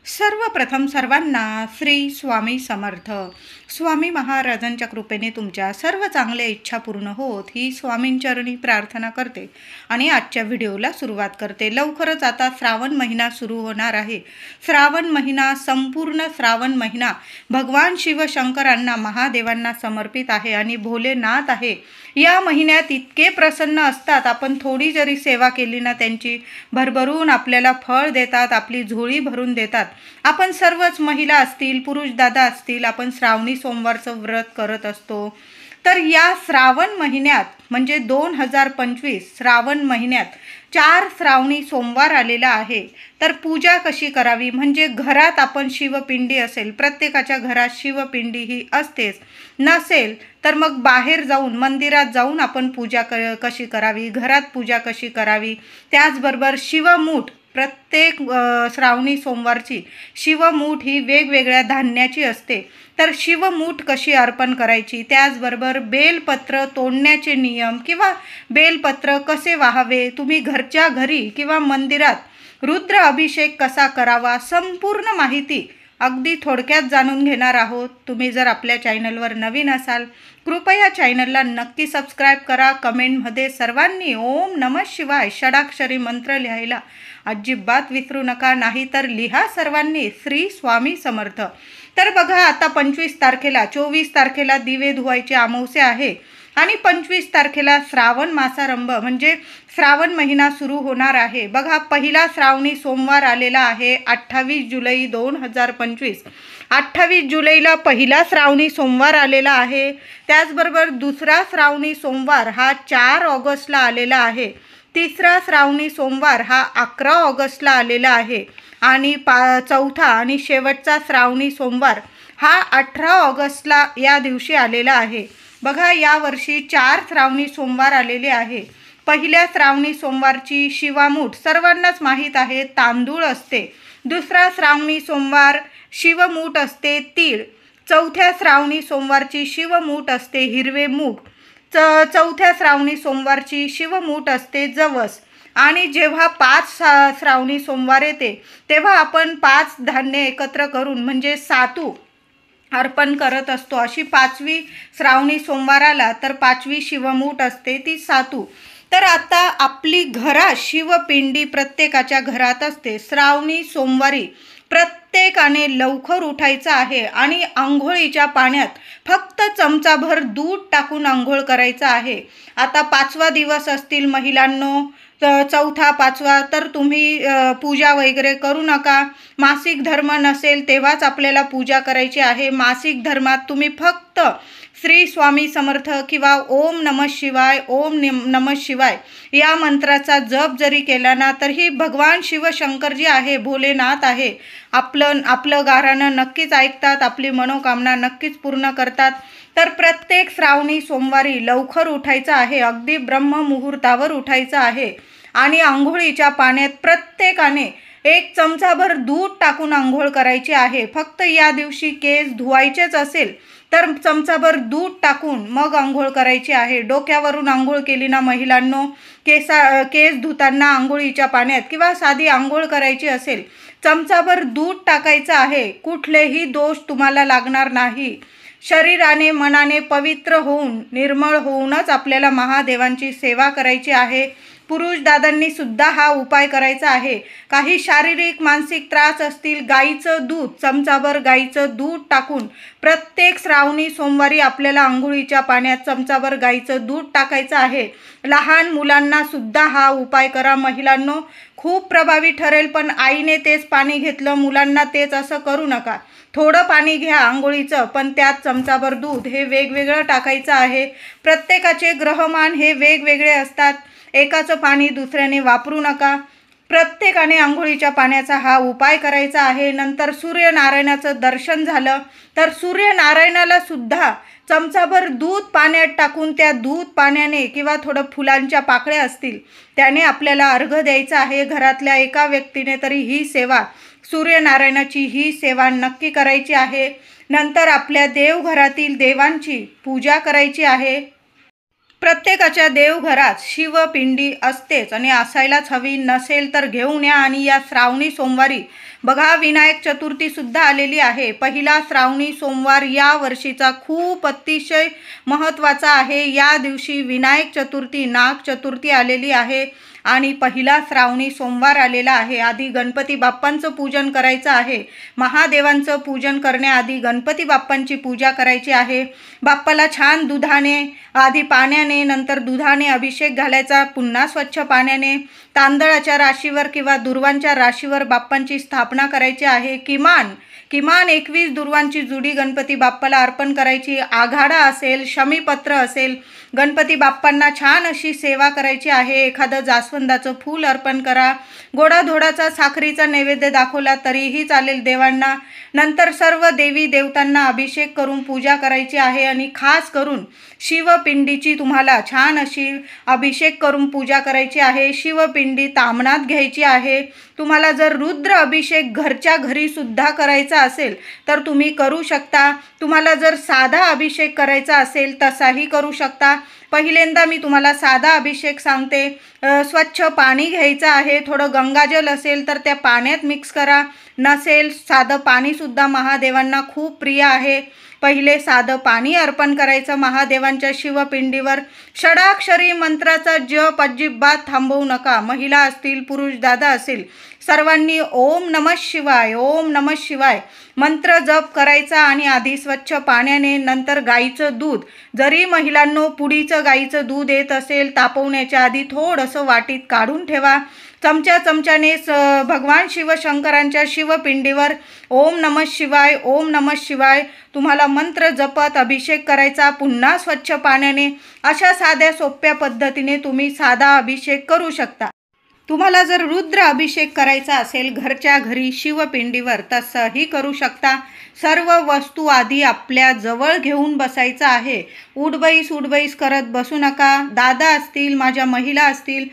सर्वप्रथम सर्वांना श्री स्वामी समर्थ. स्वामी महाराजांच्या कृपेने तुमच्या सर्व चांगल्या इच्छा पूर्ण होत ही स्वामींचरणी प्रार्थना करते आणि आजच्या व्हिडिओला सुरुवात करते. लवकरच आता श्रावण महिना सुरू होणार आहे. श्रावण महिना, संपूर्ण श्रावण महिना भगवान शिवशंकरांना, महादेवांना समर्पित आहे आणि भोलेनाथ आहे. या महिन्यात इतके प्रसन्न असतात, आपण थोडी जरी सेवा केली ना त्यांची, भरभरून आपल्याला फळ देतात, आपली झोळी भरून देतात. आपण सर्वच महिला असतील, पुरुष दादा असतील, आपण श्रावणी सोमवारचं व्रत करत असतो. तर या श्रावण महिन्यात म्हणजे 2025 श्रावण महिन्यात 4 श्रावणी सोमवार आलेला आहे. तर पूजा कशी करावी, म्हणजे घरात आपण शिवपिंडी असेल, प्रत्येकाच्या घरात शिवपिंडी ही असतेच, नसेल तर मग बाहेर जाऊन मंदिरात जाऊन आपण पूजा कशी करावी, घरात पूजा कशी करावी. त्याचबरोबर शिवमूठ, प्रत्येक श्रावणी सोमवारची शिवमूठ ही वेगवेगळ्या धान्याची असते. तर शिवमूठ कशी अर्पण करायची, त्याचबरोबर बेलपत्र तोडण्याचे नियम किंवा बेलपत्र कसे वाहावे, तुम्ही घरच्या घरी किंवा मंदिरात रुद्र अभिषेक कसा करावा, संपूर्ण माहिती अगदी थोडक्यात जाणून घेणार आहोत. तुम्ही जर आपल्या चॅनलवर नवीन असाल, कृपया चॅनलला नक्की सबस्क्राईब करा. कमेंटमध्ये सर्वांनी ओम नमः शिवाय षडाक्षरी मंत्र लिहायला अजिबात विसरू नका, नाही तर लिहा सर्वांनी श्री स्वामी समर्थ. तर बघा, आता 25 तारखेला 24 तारखेला दिवे धुवायचे अमावस्या आहे आणि 25 तारखेला श्रावण मासारंभ म्हणजे श्रावण महिना सुरू होणार आहे. बघा, पहिला श्रावणी सोमवार आलेला आहे 28 जुलै 2025. 28 जुलैला पहिला श्रावणी सोमवार आलेला आहे. त्याचबरोबर दुसरा श्रावणी सोमवार हा 4 ऑगस्टला आलेला आहे. तिसरा श्रावणी सोमवार हा 11 ऑगस्टला आलेला आहे आणि चौथा आणि शेवटचा श्रावणी सोमवार हा 18 ऑगस्टला या दिवशी आलेला आहे. बघा, यावर्षी 4 श्रावणी सोमवार आलेले आहे. पहिल्या श्रावणी सोमवारची शिवामूठ सर्वांनाच माहीत आहे, तांदूळ असते. दुसरा श्रावणी सोमवार शिवमूठ असते तीळ. चौथ्या श्रावणी सोमवारची शिवमूठ असते हिरवे मूग. चौथ्या श्रावणी सोमवारची शिवमूठ असते जवस. आणि जेव्हा 5 श्रावणी सोमवार येते तेव्हा आपण 5 धान्य एकत्र करून म्हणजे सातू अर्पण करत असतो. अशी 5वी श्रावणी सोमवार आला तर 5वी शिवमूठ असते, ती सातू. तर आता आपली घरात शिवपिंडी प्रत्येकाच्या घरात असते. श्रावणी सोमवारी प्रत्येकाने लवकर उठायचं आहे आणि आंघोळीच्या पाण्यात फक्त चमचाभर दूध टाकून आंघोळ करायचं आहे. आता 5वा दिवस असतील महिलांनो, चौथा 5वा, तर तुम्ही पूजा वगैरे करू नका. मासिक धर्म नसेल तेव्हाच आपल्याला पूजा करायची आहे. मासिक धर्मात तुम्ही फक्त श्री स्वामी समर्थ किंवा ओम नमः शिवाय, ओम नमः शिवाय या मंत्राचा जप जरी केला ना तरी भगवान शिवशंकर जी आहे, भोलेनाथ आहे, आपलं गाऱ्हाणं नक्कीच ऐकतात, आपली मनोकामना नक्कीच पूर्ण करतात. तर प्रत्येक श्रावणी सोमवारी लवकर उठायचं आहे, अगदी ब्रह्ममुहूर्तावर उठायचं आहे आणि आंघोळीच्या पाण्यात प्रत्येकाने 1 चमचाभर दूध टाकून आंघोळ करायची आहे. फक्त या दिवशी केस धुवायचेच असेल तर चमचाभर दूध टाकून मग आंघोळ करायची आहे. डोक्यावरून आंघोळ केली ना महिलांनो, केस धुताना आंघोळीच्या पाण्यात किंवा साधी आंघोळ करायची असेल, चमचाभर दूध टाकायचं आहे. कुठलेही दोष तुम्हाला लागणार नाही. शरीराने मनाने पवित्र होऊन, निर्मळ होऊनच आपल्याला महादेवांची सेवा करायची आहे. पुरुष दादांनी सुद्धा हा उपाय करायचा आहे. काही शारीरिक मानसिक त्रास असतील, गाईचं दूध, चमचाभर गाईचं दूध टाकून प्रत्येक श्रावणी सोमवारी आपल्याला आंघोळीच्या पाण्यात चमचाभर गाईचं दूध टाकायचं आहे. लहान मुलांना सुद्धा हा उपाय करा महिलांनो, खूप प्रभावी ठरेल. पण आईने तेच पाणी घेतलं, मुलांना तेच असं करू नका. थोडं पाणी घ्या आंघोळीचं, पण त्यात चमचाभर दूध हे वेगवेगळं टाकायचं आहे. प्रत्येकाचे ग्रहमान हे वेगवेगळे असतात, एकाचं पाणी दुसऱ्याने वापरू नका. प्रत्येकाने आंघोळीच्या पाण्याचा हा उपाय करायचा आहे. नंतर सूर्यनारायणाचं दर्शन झालं तर सूर्यनारायणाला सुद्धा चमचाभर दूध पाण्यात टाकून त्या दूध पाण्याने किंवा थोडं फुलांच्या पाकळ्या असतील त्याने आपल्याला अर्घ्य द्यायचा आहे. घरातल्या एका व्यक्तीने तरी ही सेवा, सूर्यनारायणाची ही सेवा नक्की करायची आहे. नंतर आपल्या देवघरातील देवांची पूजा करायची आहे. प्रत्येकाच्या देवघरात शिवपिंडी असतेच आणि असायलाच हवी. नसेल तर घेऊन या. आणि या श्रावणी सोमवारी बघा, विनायक चतुर्थी सुद्धा आलेली आहे. पहिला श्रावणी सोमवार या वर्षीचा खूप अतिशय महत्त्वाचा आहे. या दिवशी विनायक चतुर्थी, नाग चतुर्थी आलेली आहे आणि पहिला श्रावणी सोमवार आलेला आहे. आधी गणपती बाप्पांचं पूजन करायचं आहे. महादेवांचं पूजन करण्याआधी गणपती बाप्पांची पूजा करायची आहे. बाप्पाला छान दुधाने, आधी पाण्याने, नंतर दुधाने अभिषेक घालायचा, पुन्हा स्वच्छ पाण्याने तांदळाच्या राशीवर किंवा दुर्वांच्या राशीवर बाप्पांची स्थापना करायची आहे. किमान 21 दुर्वांची जुडी गणपती बाप्पाला अर्पण करायची. आघाडा असेल, शमीपत्र असेल, गणपती बाप्पांना छान अशी सेवा करायची आहे. एखादं जास्वंदाचं फूल अर्पण करा. गोडाधोडाचा साखरीचा नैवेद्य दाखवला तरीही चालेल देवांना. नंतर सर्व देवी देवतांना अभिषेक करून पूजा करायची आहे आणि खास करून शिवपिंडीची तुम्हाला छान अशी अभिषेक करून पूजा करायची आहे. शिवपिंडी तामणात घ्यायची आहे. तुम्हाला जर रुद्र अभिषेक घरच्या घरी सुद्धा करायचा असेल तर तुम्ही करू शकता. तुम्हाला जर साधा अभिषेक करायचा असेल तसाही करू शकता. पहिल्यांदा मी तुम्हाला साधा अभिषेक सांगते. स्वच्छ पाणी घ्यायचं आहे. थोडं गंगाजल असेल तर त्या पाण्यात मिक्स करा. नसेल, साधं पाणीसुद्धा महादेवांना खूप प्रिय आहे. पहिले साधं पाणी अर्पण करायचं महादेवांच्या शिवपिंडीवर. षडाक्षरी मंत्राचा जप अजिबात थांबवू नका. महिला असतील, पुरुष दादा असेल, सर्वांनी ओम नमः शिवाय, ओम नमः शिवाय मंत्र जप करायचा. आणि आधी स्वच्छ पाण्याने, नंतर गाईचं दूध, जरी महिलांनो पुडीचं गाईचं दूध येत असेल, तापवण्याच्या आधी थोडंसं वाटीत काढून ठेवा. चमच्याने भगवान शिवशंकरांच्या शिवपिंडीवर ओम नमः शिवाय, ओम नमः शिवाय तुम्हाला मंत्र जपत अभिषेक करायचा. पुन्हा स्वच्छ पाण्याने. अशा साध्या सोप्या पद्धतीने तुम्ही साधा अभिषेक करू शकता. तुम्हाला जर रुद्र अभिषेक करायचा असेल घरच्या घरी शिवपिंडीवर तसंही करू शकता. सर्व वस्तू आधी आपल्या जवळ घेऊन बसायचं आहे. उडबईस करत बसू नका. दादा असतील, माझ्या महिला असतील,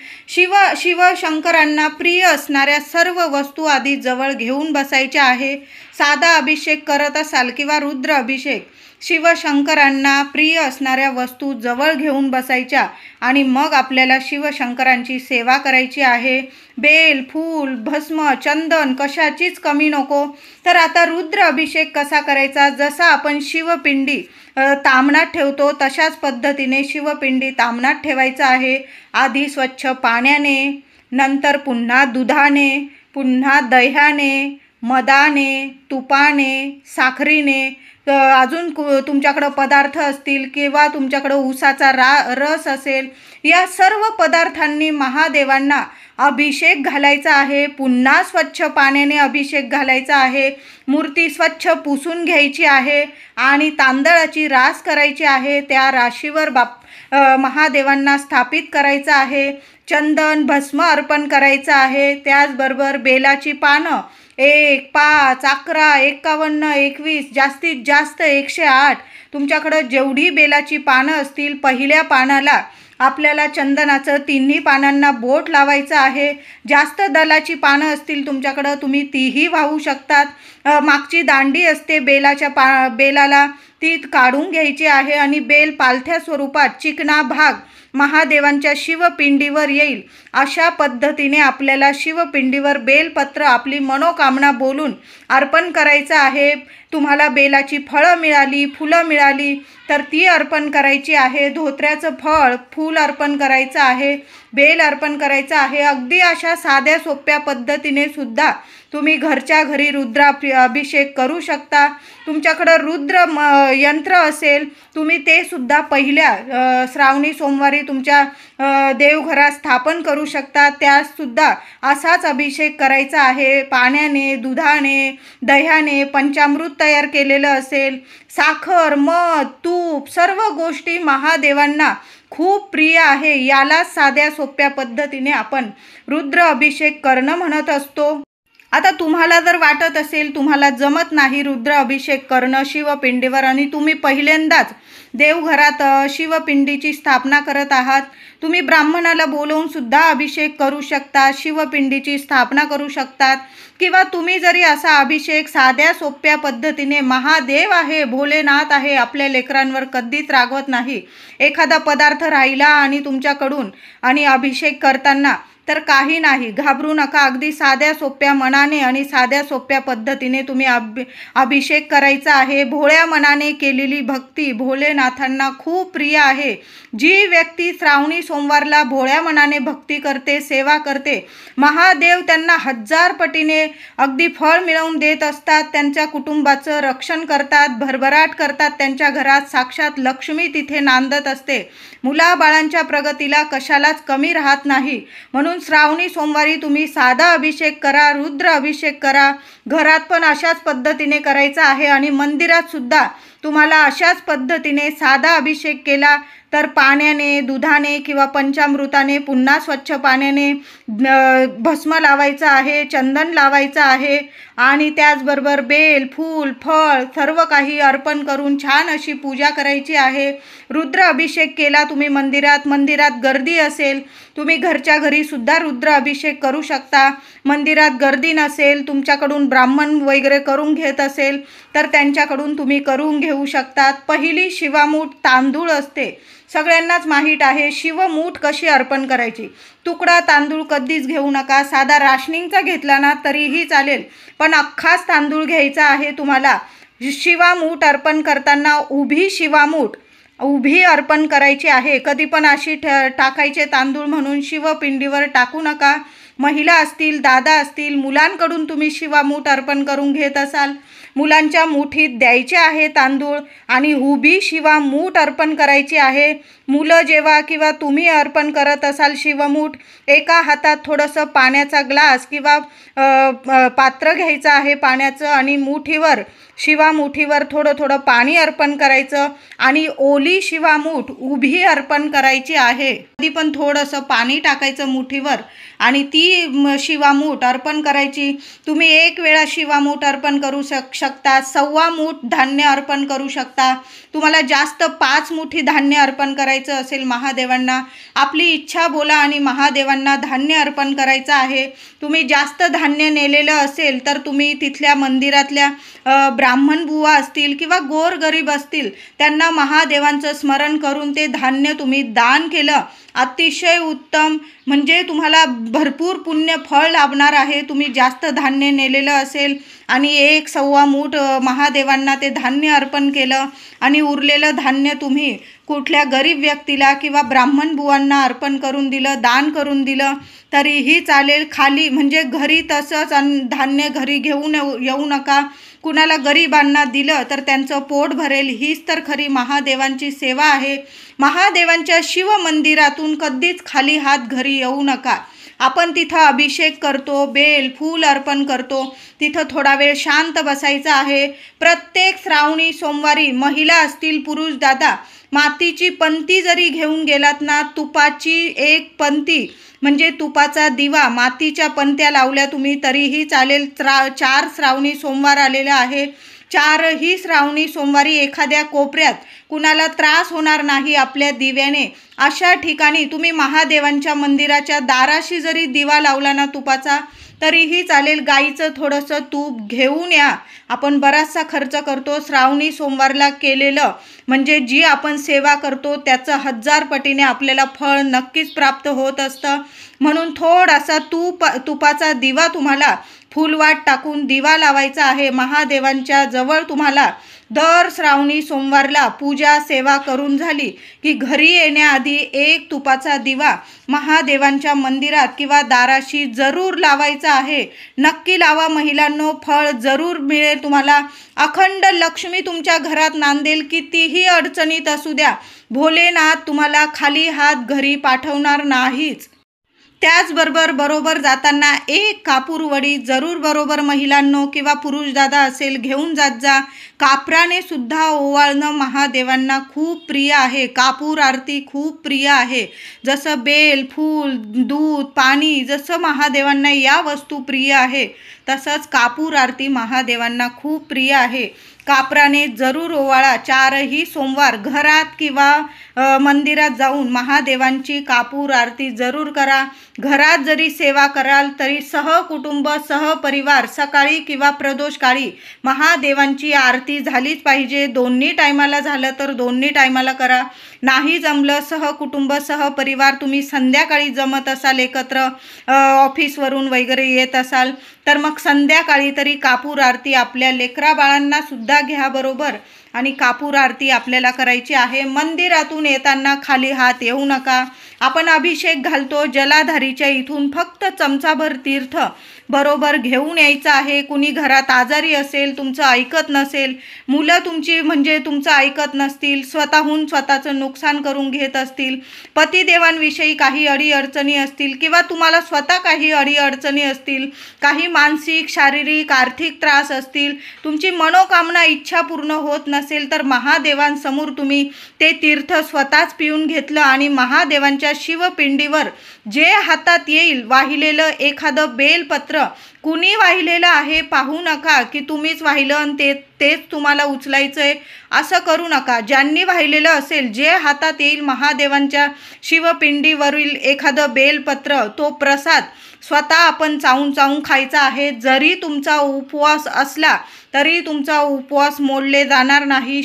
शिवशंकरांना प्रिय असणाऱ्या सर्व वस्तू आधी जवळ घेऊन बसायच्या आहे. साधा अभिषेक करत असाल किंवा रुद्र अभिषेक, शिवशंकरांना प्रिय असणाऱ्या वस्तू जवळ घेऊन बसायच्या आणि मग आपल्याला शिवशंकरांची सेवा करायची आहे. बेल, फूल, भस्म, चंदन कशाचीच कमी नको. तर आता रुद्र अभिषेक कसा करायचा? जसा आपण शिवपिंडी तामणात ठेवतो तशाच पद्धतीने शिवपिंडी तामणात ठेवायचं आहे. आधी स्वच्छ पाण्याने, नंतर पुन्हा दुधाने, पुन्हा दह्याने, मधाने, तुपाने, साखरीने, अजून तुमच्याकडं पदार्थ असतील किंवा तुमच्याकडं ऊसाचा रस असेल, या सर्व पदार्थांनी महादेवांना अभिषेक घालायचा आहे. पुन्हा स्वच्छ पाण्याने अभिषेक घालायचा आहे. मूर्ती स्वच्छ पुसून घ्यायची आहे आणि तांदळाची रास करायची आहे. त्या राशीवर महादेवांना स्थापित करायचं आहे. चंदन, भस्म अर्पण करायचं आहे. त्याचबरोबर बेलाची पानं 1, 5, 11, 51, 21, जास्तीत जास्त 108 तुमच्याकडं जेवढी बेलाची पानं असतील, पहिल्या पानाला आपल्याला चंदनाचं 3 पानांना बोट लावायचं आहे. जास्त दलाची पानं असतील तुमच्याकडं तुम्ही तीही वाहू शकतात. मागची दांडी असते बेलाला ती काढून घ्यायची आहे आणि बेल पालथ्या स्वरूपात चिकना भाग महादेवांच्या शिवपिंडीवर येईल. अशा पद्धतीने आपल्याला शिवपिंडीवर बेलपत्र आपली मनोकामना बोलून अर्पण करायचं आहे. तुम्हाला बेलाची फळं मिळाली, फुलं मिळाली तर ती अर्पण करायची आहे. धोत्र्याचं फूल अर्पण करायचं आहे. बेल अर्पण करायचं आहे. अगदी अशा साध्या सोप्या पद्धतीने सुद्धा तुम्ही घरच्या घरी रुद्र अभिषेक करू शकता. तुमच्याकडं रुद्र यंत्र असेल, तुम्ही ते सुद्धा पहिल्या श्रावणी सोमवारी तुमच्या देवघरात स्थापन करू शकता. त्यासुद्धा असाच अभिषेक करायचा आहे. पाण्याने, दुधाने, दह्याने, पंचामृत तयार केलेलं असेल, साखर, मध, तूप, सर्व गोष्टी महादेवांना खूप प्रिय आहे. याला साध्या सोप्या पद्धतीने आपण रुद्र अभिषेक करणं म्हणत असतो. आता तुम्हाला जर वाटत असेल तुम्हाला जमत नाही रुद्र अभिषेक करणं शिवपिंडीवर आणि तुम्ही पहिल्यांदाच देवघरात शिवपिंडीची स्थापना करत आहात, तुम्ही ब्राह्मणाला बोलवून सुद्धा अभिषेक करू शकता, शिवपिंडीची स्थापना करू शकतात. किंवा तुम्ही जरी असा अभिषेक साध्या सोप्या पद्धतीने, महादेव आहे, भोलेनाथ आहे, आपल्या लेकरांवर कधीच रागवत नाही, एखादा पदार्थ राहिला आणि तुमच्याकडून आणि अभिषेक करताना तर काही नाही, घाबरू नका. अगदी साध्या सोप्या मनाने आणि साध्या सोप्या पद्धतीने तुम्ही अभिषेक करायचा आहे. भोळ्या मनाने केलेली भक्ती भोलेनाथांना खूप प्रिय आहे. जी व्यक्ती श्रावणी सोमवारला भोळ्या मनाने भक्ती करते, सेवा करते, महादेव त्यांना 1000 पटीने अगदी फळ मिळवून देत असतात. त्यांच्या कुटुंबाचं रक्षण करतात, भरभराट करतात. त्यांच्या घरात साक्षात लक्ष्मी तिथे नांदत असते. मुलाबाळांच्या प्रगतीला कशालाच कमी राहत नाही. म्हणून श्रावणी सोमवारी तुम्ही साधा अभिषेक करा, रुद्र अभिषेक करा. घरात पण अशाच पद्धतीने करायचा आहे आणि मंदिरात सुद्धा तुम्हाला अशाच पद्धतीने साधा अभिषेक केला तर पाण्याने, दुधाने किंवा पंचामृताने, पुन्हा स्वच्छ पाण्याने भस्म लावायचं आहे, चंदन लावायचं आहे आणि त्याचबरोबर बेल, फूल, फळ सर्व काही अर्पण करून छान अशी पूजा करायची आहे. रुद्र अभिषेक केला तुम्ही मंदिरात गर्दी असेल, तुम्ही घरच्या घरी सुद्धा रुद्र अभिषेक करू शकता. मंदिरात गर्दी नसेल, तुमच्याकडून ब्राह्मण वगैरे करून घेत असेल तर त्यांच्याकडून तुम्ही करून घेऊ शकतात. पहिली शिवामूठ तांदूळ असते, सगळ्यांनाच माहीत आहे. शिवमूठ कशी अर्पण करायची, तुकडा तांदूळ कधीच घेऊ नका. साधा राशनिंगचा घेतला ना तरीही चालेल, पण अख्खाच तांदूळ घ्यायचा आहे तुम्हाला. शिवामूठ अर्पण करताना उभी शिवामूठ उभी अर्पण करायची आहे. कधी पण अशी टाकायचे तांदूळ म्हणून शिवपिंडीवर टाकू नका. महिला असतील, दादा असतील, मुलांकडून तुम्ही शिवामूठ अर्पण करून घेत असाल, मुलांच्या मुठीत द्यायचे आहे तांदूळ आणि उभी शिवामूठ अर्पण करायची आहे. मुलं जेव्हा किंवा तुम्ही अर्पण करत असाल शिवमूठ, एका हातात थोडंसं पाण्याचा ग्लास किंवा पात्र घ्यायचं आहे पाण्याचं आणि शिवामुठीवर थोडं थोडं पाणी अर्पण करायचं आणि ओली शिवामूठ उभी अर्पण करायची आहे. कधी पण थोडंसं पाणी टाकायचं मुठीवर आणि ती शिवामूठ अर्पण करायची. तुम्ही एक वेळा शिवामूठ अर्पण करू शकता, 1.25 मूठ धान्य अर्पण करू शकता. तुम्हाला जास्त 5 मुठी धान्य अर्पण करायचं असेल महादेवांना, आपली इच्छा बोला आणि महादेवांना धान्य अर्पण करायचं आहे. तुम्ही जास्त धान्य नेलेलं असेल तर तुम्ही तिथल्या मंदिरातल्या ब्राह्मण बुवा असतील किंवा गोरगरीब असतील त्यांना महादेवांचं स्मरण करून ते धान्य तुम्ही दान केलं, अतिशय उत्तम. म्हणजे तुम्हाला भरपूर पुण्य फळ लाभणार आहे. तुम्ही जास्त धान्य नेलेलं असेल आणि 1.25 मूठ महादेवांना ते धान्य अर्पण केलं आणि उरलेलं धान्य तुम्ही कुठल्या गरीब व्यक्तीला किंवा ब्राह्मण बुवांना अर्पण करून दिलं, दान करून दिलं तरीही चालेल. खाली म्हणजे घरी तसंच धान्य घरी घेऊन येऊ नका. कुणाला गरिबांना दिलं तर त्यांचं पोट भरेल. हीच तर खरी महादेवांची सेवा आहे. महादेवांच्या शिवमंदिरातून कधीच खाली हात घरी येऊ नका. आपण तिथं अभिषेक करतो, बेल फूल अर्पण करतो, तिथं थोडा वेळ शांत बसायचं आहे. प्रत्येक श्रावणी सोमवारी महिला असतील, पुरुष दादा, मातीची पंती जरी घेऊन गेलात ना, तुपाची एक पंती म्हणजे तुपाचा दिवा, मातीच्या पंत्या लावल्या तुम्ही तरीही चालेल. 4 श्रावणी सोमवार आलेला आहे. 4ही श्रावणी सोमवारी एखाद्या कोपऱ्यात कुणाला त्रास होणार नाही आपल्या दिव्याने, अशा ठिकाणी तुम्ही महादेवांच्या मंदिराच्या दाराशी जरी दिवा लावला ना तुपाचा तरीही चालेल. गाईचं थोडंसं तूप घेऊन या. आपण बराचसा खर्च करतो. श्रावणी सोमवारला केलेलं म्हणजे जी आपण सेवा करतो त्याचं 1000 पटीने आपल्याला फळ नक्कीच प्राप्त होत असतं. म्हणून थोडासा तुपाचा दिवा तुम्हाला फुलवाट टाकून दिवा लावायचा आहे. महादेवांच्या जवळ तुम्हाला दर श्रावणी सोमवारला पूजा सेवा करून झाली की घरी येण्याआधी एक तुपाचा दिवा महादेवांच्या मंदिरात किंवा दाराशी जरूर लावायचा आहे. नक्की लावा महिलांनो, फळ जरूर मिळेल तुम्हाला. अखंड लक्ष्मी तुमच्या घरात नांदेल. कितीही अडचणीत असू द्या, भोलेनाथ तुम्हाला खाली हात घरी पाठवणार नाहीच. त्याचबरोबर बरोबर जाताना एक कापूर वडी जरूर बरोबर महिलांनो किंवा पुरुष दादा असेल घेऊन जात जा. कापराने सुद्धा ओवाळणं महादेवांना खूप प्रिय आहे. कापूर आरती खूप प्रिय आहे. जसं बेल, फूल, दूध, पाणी जसं महादेवांना या वस्तू प्रिय आहे, तसंच कापूर आरती महादेवांना खूप प्रिय आहे. कापराने जरूर ओवाळा. 4ही सोमवार घरात किंवा मंदिरात जाऊन महादेवांची कापूर आरती जरूर करा. घरात जरी सेवा कराल तरी सहकुटुंब सहपरिवार सकाळी किंवा प्रदोषकाळी महादेवांची आरती झालीच पाहिजे. दोन्ही टायमाला झालं तर दोन्ही टायमाला करा. नाही जमलं सहकुटुंब सहपरिवार तुम्ही संध्याकाळी जमत असाल एकत्र ऑफिसवरून वगैरे येत असाल तर मग संध्याकाळी तरी कापूर आरती आपल्या लेकरा बाळांना सुद्धा घ्या बरोबर आणि कापूर आरती आपल्याला करायची आहे. मंदिरातून येताना खाली हात येऊ नका. आपण अभिषेक घालतो जलाधारीच्या इथून फक्त चमचाभर तीर्थ बरोबर घेऊन यायचं आहे. कुणी घरात आजारी असेल, तुमचं ऐकत नसेल, मुलं तुमची म्हणजे तुमचं ऐकत नसतील, स्वतःहून स्वतःचं नुकसान करून घेत असतील, पतिदेवांविषयी काही अडीअडचणी असतील किंवा तुम्हाला स्वतः काही अडीअडचणी असतील, काही मानसिक शारीरिक आर्थिक त्रास असतील, तुमची मनोकामना इच्छा पूर्ण होत नसेल तर महादेवांसमोर तुम्ही ते तीर्थ स्वतःच पिऊन घेतलं आणि महादेवांच्या शिवपिंडीवर जे हातात येईल वाहिलेलं एखादं बेलपत्र कुणी वाहिलेलं आहे पाहू नका की तुम्हीच वाहिलं आणि तेच तुम्हाला उचलायचं आहे असं करू नका. ज्यांनी वाहिलेलं असेल जे हातात येईल महादेवांच्या शिवपिंडीवरील एखादं बेलपत्र तो प्रसाद स्वतः आपण चावून चावून खायचा आहे. जरी तुमचा उपवास असला तरी तुमचा उपवास मोडले जाणार नाही.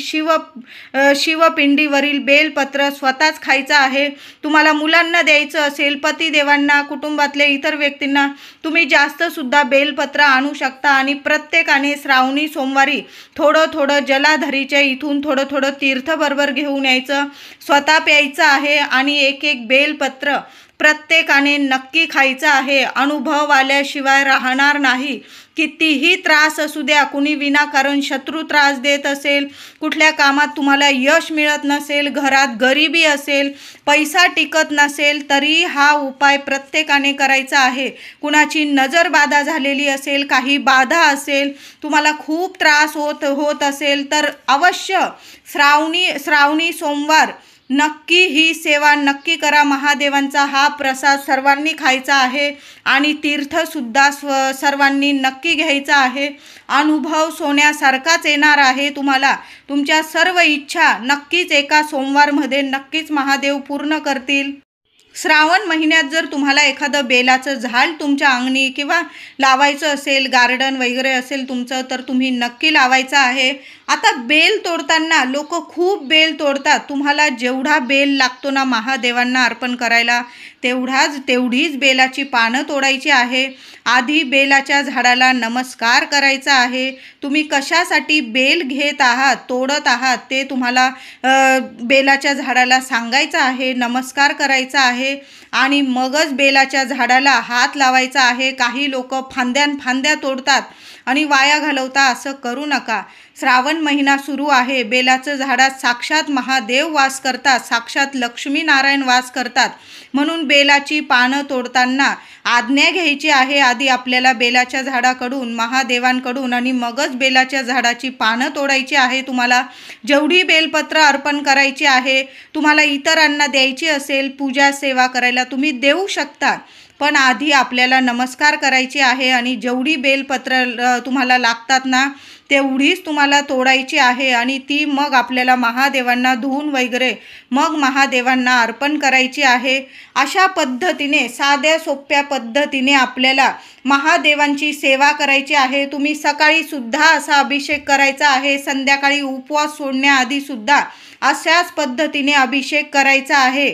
शिवपिंडीवरील बेलपत्र स्वतःच खायचं आहे. तुम्हाला मुलांना द्यायचं असेल, पतिदेवांना, कुटुंबातल्या इतर व्यक्तींना तुम्ही जास्त सुद्धा बेलपत्र आणू शकता आणि प्रत्येकाने श्रावणी सोमवारी थोडं थोडं जलाधारीच्या इथून थोडं थोडं तीर्थ बरोबर घेऊन यायचं, स्वतः प्यायचं आहे आणि एक एक बेलपत्र प्रत्येकाने नक्की खायचं आहे. अनुभव आल्याशिवाय राहणार नाही. कितीही त्रास असू द्या, कुणी विनाकारण शत्रू त्रास देत असेल, कुठल्या कामात तुम्हाला यश मिळत नसेल, घरात गरिबी असेल, पैसा टिकत नसेल तरी हा उपाय प्रत्येकाने करायचा आहे. कुणाची नजर बाधा झालेली असेल, काही बाधा असेल, तुम्हाला खूप त्रास होत असेल तर अवश्य श्रावणी सोमवार नक्की ही सेवा नक्की करा. महादेवांचा हा प्रसाद सर्वांनी खायचा आहे आणि तीर्थसुद्धा सर्वांनी नक्की घ्यायचा आहे. अनुभव सोन्यासारखाच येणार आहे तुम्हाला. तुमच्या सर्व इच्छा नक्कीच एका सोमवारमध्ये नक्कीच महादेव पूर्ण करतील. श्रावण महिन्यात जर तुम्हाला एखादं बेलाचं झाड तुमच्या अंगणी किंवा लावायचं असेल, गार्डन वगैरे असेल तुमचं, तर तुम्ही नक्की लावायचं आहे. आता बेल तोडताना लोक खूप बेल तोडतात. तुम्हाला जेवढा बेल लागतो ना महादेवांना अर्पण करायला तेवढीच बेलाची पानं तोडायची आहे. आधी बेलाच्या झाडाला नमस्कार करायचा आहे. तुम्ही कशासाठी बेल घेत आहात, तोडत आहात ते तुम्हाला बेलाच्या झाडाला सांगायचं आहे, नमस्कार करायचा आहे आणि मगच बेलाच्या झाडाला हात लावायचा आहे. काही लोक फांद्या तोडतात आणि वाया घालवता. असं करू नका. श्रावण महिना सुरू आहे. बेलाचं झाडात साक्षात महादेव वास करतात, साक्षात लक्ष्मीनारायण वास करतात. म्हणून बेलाची पानं तोडताना आज्ञा घ्यायची आहे आधी आपल्याला बेलाच्या झाडाकडून, महादेवांकडून, आणि मगच बेलाच्या झाडाची पानं तोडायची आहे. तुम्हाला जेवढी बेलपत्र अर्पण करायची आहे, तुम्हाला इतरांना द्यायची असेल, पूजा सेवा करायला तुम्ही देऊ शकता, पण आधी आपल्याला नमस्कार करायची आहे आणि जेवढी बेलपत्र तुम्हाला लागतात ना तेवढीच तुम्हाला तोडायची आहे आणि ती मग आपल्याला महादेवांना धुवून वगैरे मग महादेवांना अर्पण करायची आहे. अशा पद्धतीने साध्या सोप्या पद्धतीने आपल्याला महादेवांची सेवा करायची आहे. तुम्ही सकाळी सुद्धा असा अभिषेक करायचा आहे, संध्याकाळी उपवास सोडण्याआधी सुद्धा अशाच पद्धतीने अभिषेक करायचा आहे.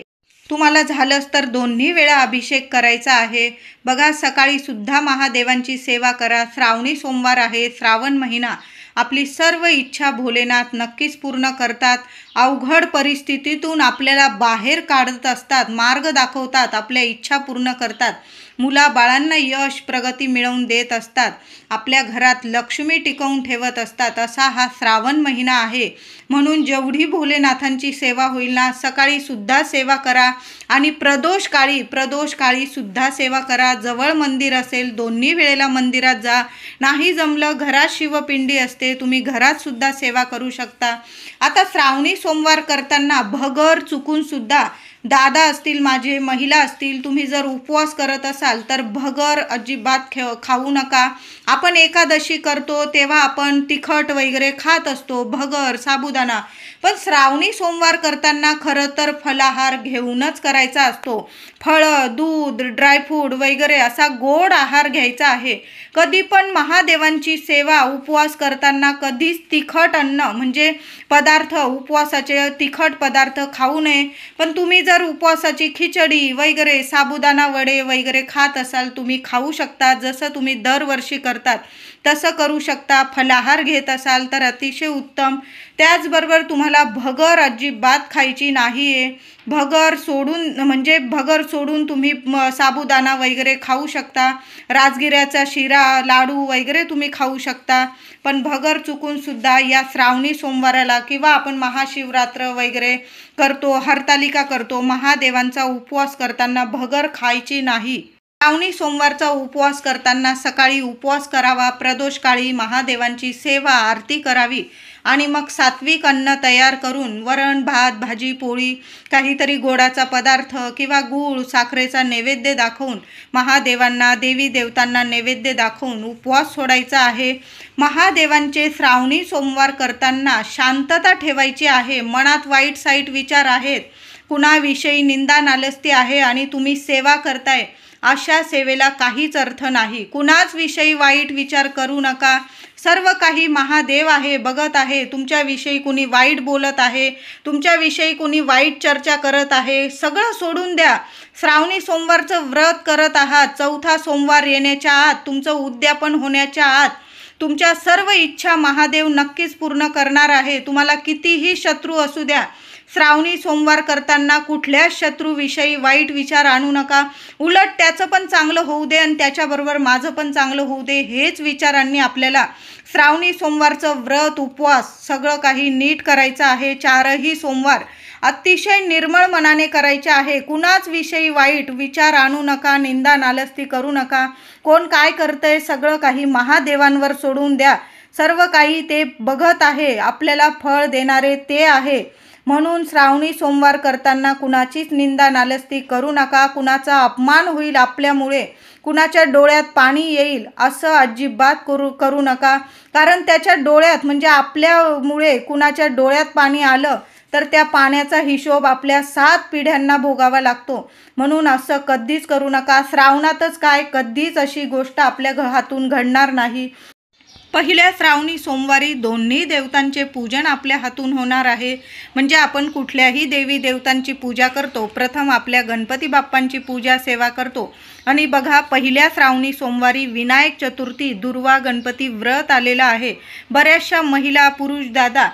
तुम्हाला झालंच तर दोन्ही वेळा अभिषेक करायचा आहे. बघा, सकाळी सुद्धा महादेवांची सेवा करा. श्रावणी सोमवार आहे, श्रावण महिना. आपली सर्व इच्छा भोलेनाथ नक्कीच पूर्ण करतात. अवघड परिस्थितीतून आपल्याला बाहेर काढत असतात, मार्ग दाखवतात, आपल्या इच्छा पूर्ण करतात. मुलाबाळांना यश प्रगती मिळवून देत असतात, आपल्या घरात लक्ष्मी टिकवून ठेवत असतात असा हा श्रावण महिना आहे. म्हणून जेवढी भोलेनाथांची सेवा होईल ना, सकाळी सुद्धा सेवा करा आणि प्रदोष काळी सुद्धा सेवा करा. जवळ मंदिर असेल दोन्ही वेळेला मंदिरात जा, नाही जमलं घरात शिवपिंडी असते, तुम्ही घरात सुद्धा सेवा करू शकता. आता श्रावणी सोमवार करताना भगर चुकून सुद्धा, दादा असतील माझे, महिला असतील, तुम्ही जर उपवास करत असाल तर भगर अजिबात खाऊ नका. आपण एकादशी करतो तेव्हा आपण तिखट वगैरे खात असतो, भगर साबुदाणा, पण श्रावणी सोमवार करताना खरं तर फलाहार घेऊनच करायचा असतो. फळं, दूध, ड्रायफ्रूट वगैरे असा गोड आहार घ्यायचा आहे. कधी पण महादेवांची सेवा उपवास करताना कधीच तिखट अन्न म्हणजे पदार्थ, उपवासाचे तिखट पदार्थ खाऊ नये. पण तुम्ही जर उपवासाची खिचडी वगैरे, साबुदाणा वडे वगैरे खात असाल, तुम्ही खाऊ शकता. जसं तुम्ही दरवर्षी करतात तसं करू शकता. फलाहार घेत असाल तर अतिशय उत्तम. त्याचबरोबर तुम्हाला भगर अजिबात खायची नाही आहे. भगर सोडून तुम्ही साबुदाणा वगैरे खाऊ शकता. राजगिऱ्याचा शिरा, लाडू वगैरे तुम्ही खाऊ शकता. पण भगर चुकून सुद्धा या श्रावणी सोमवाराला किंवा आपण महाशिवरात्र वगैरे करतो, हरतालिका करतो, महादेवांचा उपवास करताना भगर खायची नाही. श्रावणी सोमवारचा उपवास करताना सकाळी उपवास करावा, प्रदोष काळी महादेवांची सेवा आरती करावी आणि मग सात्विक अन्न तयार करून वरण भात भाजी पोळी काहीतरी गोडाचा पदार्थ किंवा गूळ साखरेचा नैवेद्य दाखवून महादेवांना, देवी देवतांना नैवेद्य दाखवून उपवास सोडायचा आहे. महादेवांचे श्रावणी सोमवार करताना शांतता ठेवायची आहे. मनात वाईट साईट विचार आहेत, कुणाविषयी निंदा नालस्ती आहे आणि तुम्ही सेवा करताय, अशा सेवेला काहीच अर्थ नाही. कुणाच विषयी वाईट विचार करू नका. सर्व काही महादेव आहे, बघत आहे. तुमच्याविषयी कुणी वाईट बोलत आहे, तुमच्याविषयी कुणी वाईट चर्चा करत आहे, सगळं सोडून द्या. श्रावणी सोमवारचं व्रत करत आहात, चौथा सोमवार येण्याच्या आत, तुमचं उद्यापन होण्याच्या आत तुमच्या सर्व इच्छा महादेव नक्कीच पूर्ण करणार आहे. तुम्हाला कितीही शत्रू असू द्या, श्रावणी सोमवार करताना कुठल्याच शत्रूविषयी वाईट विचार आणू नका. उलट त्याचं पण चांगलं होऊ दे आणि त्याच्याबरोबर माझं पण चांगलं होऊ दे, हेच विचारांनी आपल्याला श्रावणी सोमवारचं व्रत उपवास सगळं काही नीट करायचं आहे. चारही सोमवार अतिशय निर्मळ मनाने करायचे आहे. कुणाच विषयी वाईट विचार आणू नका, निंदा नालस्ती करू नका. कोण काय करतंय सगळं काही महादेवांवर सोडून द्या. सर्व काही ते बघत आहे, आपल्याला फळ देणारे ते आहे. म्हणून श्रावणी सोमवार करताना कुणाचीच निंदा नालस्ती करू नका. कुणाचा अपमान होईल आपल्यामुळे, कुणाच्या डोळ्यात पाणी येईल असं अजिबात करू नका. कारण त्याच्या डोळ्यात म्हणजे आपल्यामुळे कुणाच्या डोळ्यात पाणी आलं तर त्या पाण्याचा हिशोब आपल्या 7 पिढ्यांना भोगावा लागतो. म्हणून असं कधीच करू नका. श्रावणातच काय, कधीच अशी गोष्ट आपल्या हातून घडणार नाही. पहिल्या श्रावणी सोमवारी दोन्ही देवतांचे पूजन आपल्या हातून होणार आहे. म्हणजे आपण कुठल्याही देवी देवतांची पूजा करतो, प्रथम आपल्या गणपती बाप्पांची पूजा सेवा करतो. आणि बघा, पहिल्या श्रावणी सोमवारी विनायक चतुर्थी, दुर्वा गणपती व्रत आलेलं आहे. बऱ्याचशा महिला, पुरुष दादा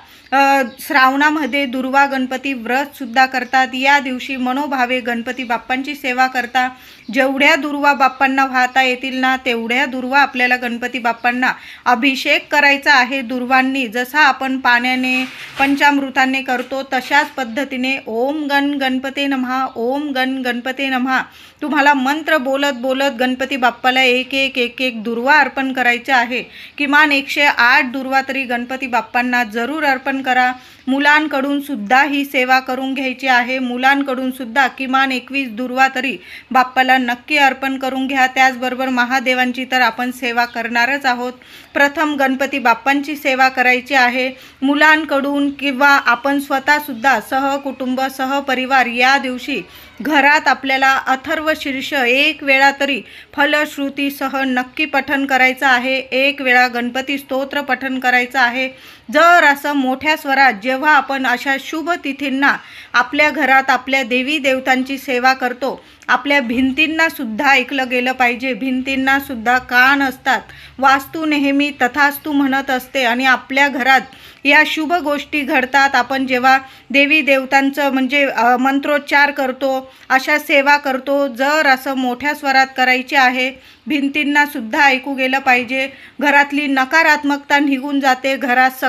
श्रावणामध्ये दुर्वा गणपती व्रत सुद्धा करतात. या दिवशी मनोभावे गणपती बाप्पांची सेवा करता. जेवढ्या दुर्वा बाप्पांना वाहता येतील ना, तेवढ्या दुर्वा आपल्याला गणपती बाप्पांना अभिषेक करायचा आहे. दुर्वांनी जसा आपण पाण्याने पंचामृताने करतो तशाच पद्धतीने ओम गण गणपते नमः, ओम गण गणपते नमः तुम्हाला मंत्र बोलत बोलत गणपती बाप्पाला एक एक दुर्वा अर्पण करायचा आहे. किमान 108 दुर्वा तरी गणपती बाप्पांना जरूर अर्पण करा. मुलांकडून सुद्धा ही सेवा करून घ्यायची आहे. मुलांकडून सुद्धा किमान 21 दुर्वा तरी बाप्पाला नक्की अर्पण करून घ्या. त्याचबरोबर महादेवांची तर आपण सेवा करणारच आहोत. प्रथम गणपती बाप्पांची सेवा करायची आहे. मुलांकडून किंवा आपण स्वतःसुद्धा सहकुटुंब सहपरिवार या दिवशी घरात आपल्याला अथर्व शीर्ष 1 वेळा तरी फलश्रुतीसह नक्की पठण करायचं आहे. 1 वेळा गणपती स्तोत्र पठण करायचं आहे. जर असं मोठ्या स्वरात जेव्हा आपण अशा शुभ तिथींना आपल्या घरात आपल्या देवी देवतांची सेवा करतो आपल्या भिंतींना सुद्धा ऐकलं गेलं पाहिजे. भिंतींना सुद्धा कान असतात. वास्तू नेहमी तथास्तु म्हणत असते आणि आपल्या घरात या शुभ गोष्टी घडतात. आपण जेव्हा देवी देवतांचं म्हणजे मंत्रोच्चार करतो, अशा सेवा करतो, जर असं मोठ्या स्वरात करायचे आहे. भिंतींना सुद्धा ऐकू गेलं पाहिजे. घरातली नकारात्मकता निघून जाते, घरात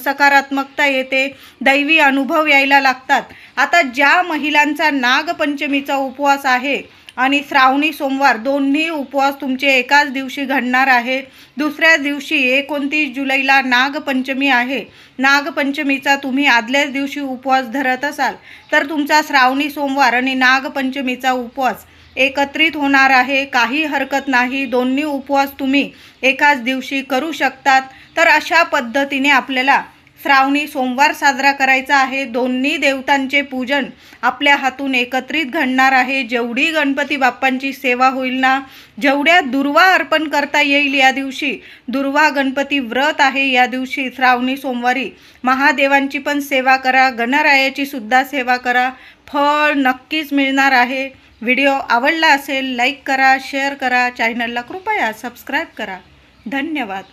सकारात्मकता येते, दैवी अनुभव यायला लागतात. आता ज्या महिलांचा नागपंचमीचा उपवास आहे आणि श्रावणी सोमवार दोन्ही उपवास तुमचे एकाच दिवशी घडणार आहे. दुसऱ्या दिवशी 29 जुलैला नागपंचमी आहे. नागपंचमीचा तुम्ही आदल्याच दिवशी उपवास धरत असाल तर तुमचा श्रावणी सोमवार आणि नागपंचमीचा उपवास एकत्रित होणार आहे. काही हरकत नाही, दोन्ही उपवास तुम्ही एकाच दिवशी करू शकतात. तर अशा पद्धतीने आपल्याला श्रावणी सोमवार साजरा करायचा आहे. दोन्ही देवतांचे पूजन आपल्या हातून एकत्रित घडणार आहे. जेवढी गणपती बाप्पांची सेवा होईल ना, जेवढ्या दुर्वा अर्पण करता येईल या दिवशी, दुर्वा गणपती व्रत आहे या दिवशी श्रावणी सोमवारी, महादेवांची पण सेवा करा, गणरायाची सुद्धा सेवा करा, फळ नक्कीच मिळणार आहे. व्हिडिओ आवडला असेल लाईक करा, शेअर करा, चॅनलला कृपया सबस्क्राईब करा. धन्यवाद.